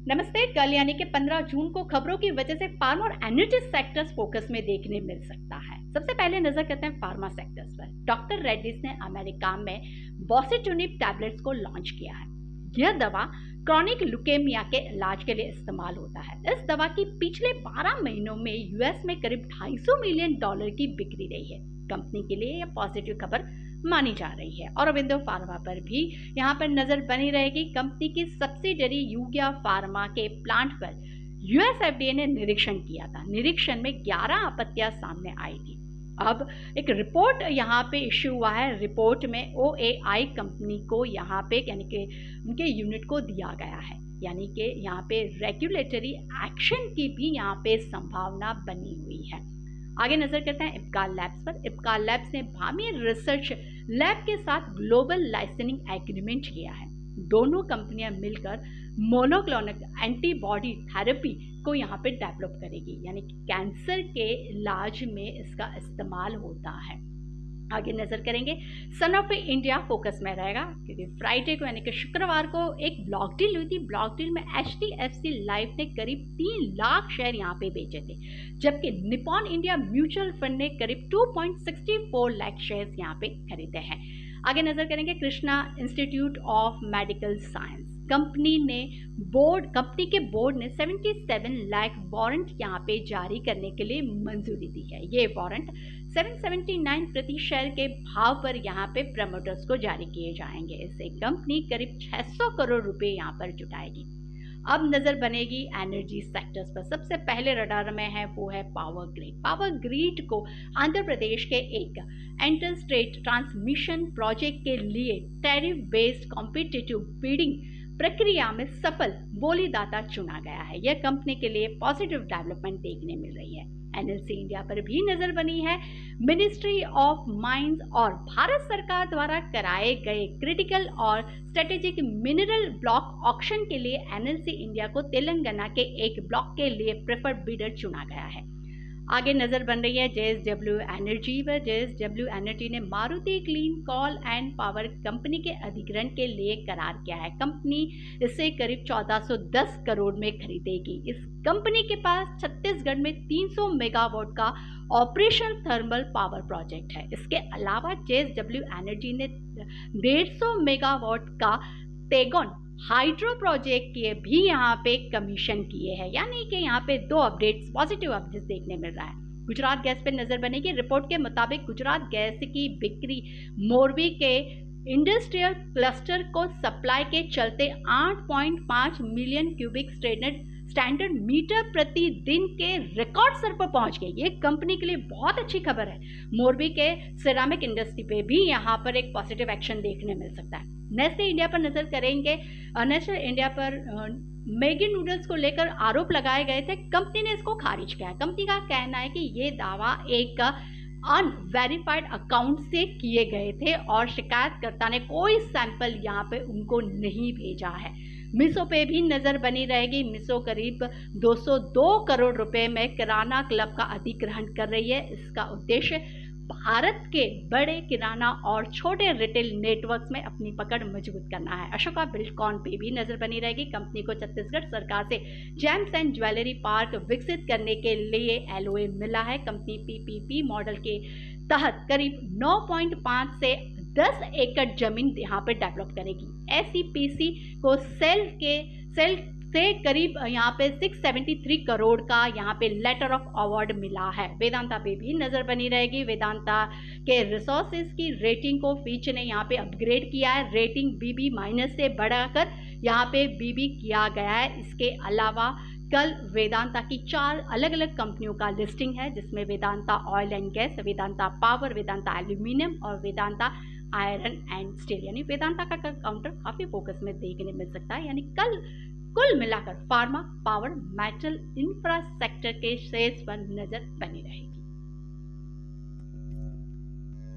नमस्ते। कल यानी कि 15 जून को खबरों की वजह से फार्मा और एनर्जी सेक्टर्स फोकस में देखने मिल सकता है। सबसे पहले नजर करते हैं फार्मा सेक्टर्स पर। डॉक्टर रेड्डीज ने अमेरिका में बोसिटुनिब टैबलेट्स को लॉन्च किया है। यह दवा क्रॉनिक ल्यूकेमिया के इलाज के लिए इस्तेमाल होता है। इस दवा की पिछले 12 महीनों में यूएस में करीब $250 मिलियन की बिक्री रही है। कंपनी के लिए यह पॉजिटिव खबर मानी जा रही है। और अविंदो फार्मा पर भी यहाँ पर नजर बनी रहेगी। कंपनी की सब्सिडरी यूगिया फार्मा के प्लांट पर यूएस एफडीए ने निरीक्षण किया था। निरीक्षण में 11 आपत्तियां सामने आई थी। अब एक रिपोर्ट यहाँ पे इश्यू हुआ है। रिपोर्ट में ओएआई कंपनी को यहाँ पे यानी कि उनके यूनिट को दिया गया है, यानी कि यहाँ पे रेगुलेटरी एक्शन की भी यहाँ पे संभावना बनी हुई है। आगे नजर करते हैं इप्कार लैब्स पर। इप्कार लैब्स ने भामी रिसर्च लैब के साथ ग्लोबल लाइसेंसिंग एग्रीमेंट किया है। दोनों कंपनियां मिलकर मोनोक्लोनल एंटीबॉडी थेरेपी को यहाँ पे डेवलप करेगी, यानी कि कैंसर के इलाज में इसका इस्तेमाल होता है। आगे नजर करेंगे सन ऑफ इंडिया फोकस में रहेगा, क्योंकि फ्राइडे को यानी कि शुक्रवार को एक ब्लॉक डील हुई थी। ब्लॉक डील में एचडीएफसी लाइफ ने करीब 3 लाख शेयर यहाँ पे बेचे थे, जबकि निपॉन इंडिया म्यूचुअल फंड ने करीब 2.64 लाख शेयर यहाँ पे खरीदे हैं। आगे नजर करेंगे Krishna institute of medical science. Company के बोर्ड ने 77 लाख वारंट यहाँ पे जारी करने के लिए मंजूरी दी है। ये वारंट 779 प्रति शेयर के भाव पर यहाँ पे प्रमोटर्स को जारी किए जाएंगे। इससे कंपनी करीब 600 करोड़ रुपए यहाँ पर जुटाएगी। अब नजर बनेगी एनर्जी सेक्टर्स पर। सबसे पहले रडार में है वो है पावर ग्रिड। पावर ग्रिड को आंध्र प्रदेश के एक इंटर स्टेट ट्रांसमिशन प्रोजेक्ट के लिए टैरिफ बेस्ड कॉम्पिटिटिव बिडिंग प्रक्रिया में सफल बोलीदाता चुना गया है। यह कंपनी के लिए पॉजिटिव डेवलपमेंट देखने मिल रही है। एनएलसी इंडिया पर भी नजर बनी है। मिनिस्ट्री ऑफ माइंस और भारत सरकार द्वारा कराए गए क्रिटिकल और स्ट्रेटेजिक मिनरल ब्लॉक ऑक्शन के लिए एनएलसी इंडिया को तेलंगाना के एक ब्लॉक के लिए प्रेफर्ड बिडर चुना गया है। आगे नजर बन रही है जेएसडब्ल्यू एनर्जी पर। जेएसडब्ल्यू एनर्जी ने Maruti clean call and power company के अधिग्रहण के लिए करार किया है। कंपनी इसे करीब 1410 करोड़ में खरीदेगी। इस कंपनी के पास छत्तीसगढ़ में 300 मेगावाट का ऑपरेशनल थर्मल पावर प्रोजेक्ट है। इसके अलावा जेएसडब्ल्यू एनर्जी ने 150 मेगावाट का तेगोन हाइड्रो प्रोजेक्ट के भी यहाँ पे कमीशन किए हैं, यानी कि यहाँ पे 2 अपडेट्स, पॉजिटिव अपडेट्स देखने मिल रहा है। गुजरात गैस पे नजर बनेगी। रिपोर्ट के मुताबिक गुजरात गैस की बिक्री मोरबी के इंडस्ट्रियल क्लस्टर को सप्लाई के चलते 8.5 मिलियन क्यूबिक स्टैंडर्ड मीटर प्रति दिन के रिकॉर्ड स्तर पर पहुंच गई। ये कंपनी के लिए बहुत अच्छी खबर है। मोरबी के सिरामिक इंडस्ट्री पे भी यहाँ पर एक पॉजिटिव एक्शन देखने मिल सकता है। नेस्ले इंडिया पर नजर करेंगे। नेस्ले इंडिया पर मैगी नूडल्स को लेकर आरोप लगाए गए थे। कंपनी ने इसको खारिज किया। कंपनी का कहना है कि ये दावा एक अनवेरिफाइड अकाउंट से किए गए थे और शिकायतकर्ता ने कोई सैंपल यहाँ पे उनको नहीं भेजा है। मिसो पे भी नजर बनी रहेगी। मिसो करीब 202 करोड़ रुपए में किराना क्लब का अधिग्रहण कर रही है। इसका उद्देश्य भारत के बड़े किराना और छोटे रिटेल नेटवर्क्स में अपनी पकड़ मजबूत करना है। अशोका बिल्डकॉन पे भी नजर बनी रहेगी। कंपनी को छत्तीसगढ़ सरकार से जेम्स एंड ज्वेलरी पार्क विकसित करने के लिए एलओए मिला है। कंपनी पीपीपी मॉडल के तहत करीब 9.5 से 10 एकड़ जमीन यहाँ पे डेवलप करेगी। एसईपीसी को सेल से करीब यहाँ पे 673 करोड़ का यहाँ पे लेटर ऑफ अवार्ड मिला है। वेदांता पे भी नजर बनी रहेगी। वेदांता के रिसोर्सेज की रेटिंग को फीच ने यहाँ पे अपग्रेड किया है। रेटिंग बीबी माइनस से बढ़ाकर यहाँ पे बीबी किया गया है। इसके अलावा कल वेदांता की 4 अलग अलग कंपनियों का लिस्टिंग है, जिसमें Vedanta oil and gas, Vedanta power, Vedanta aluminium और वेदांता आयरन एंड स्टील। यानी वेदांता का काउंटर काफी फोकस में देखने मिल सकता है। यानी कल कुल मिलाकर फार्मा, पावर, मेटल, इंफ्रास्ट्रक्चर के शेयर्स पर नजर बनी रहेगी।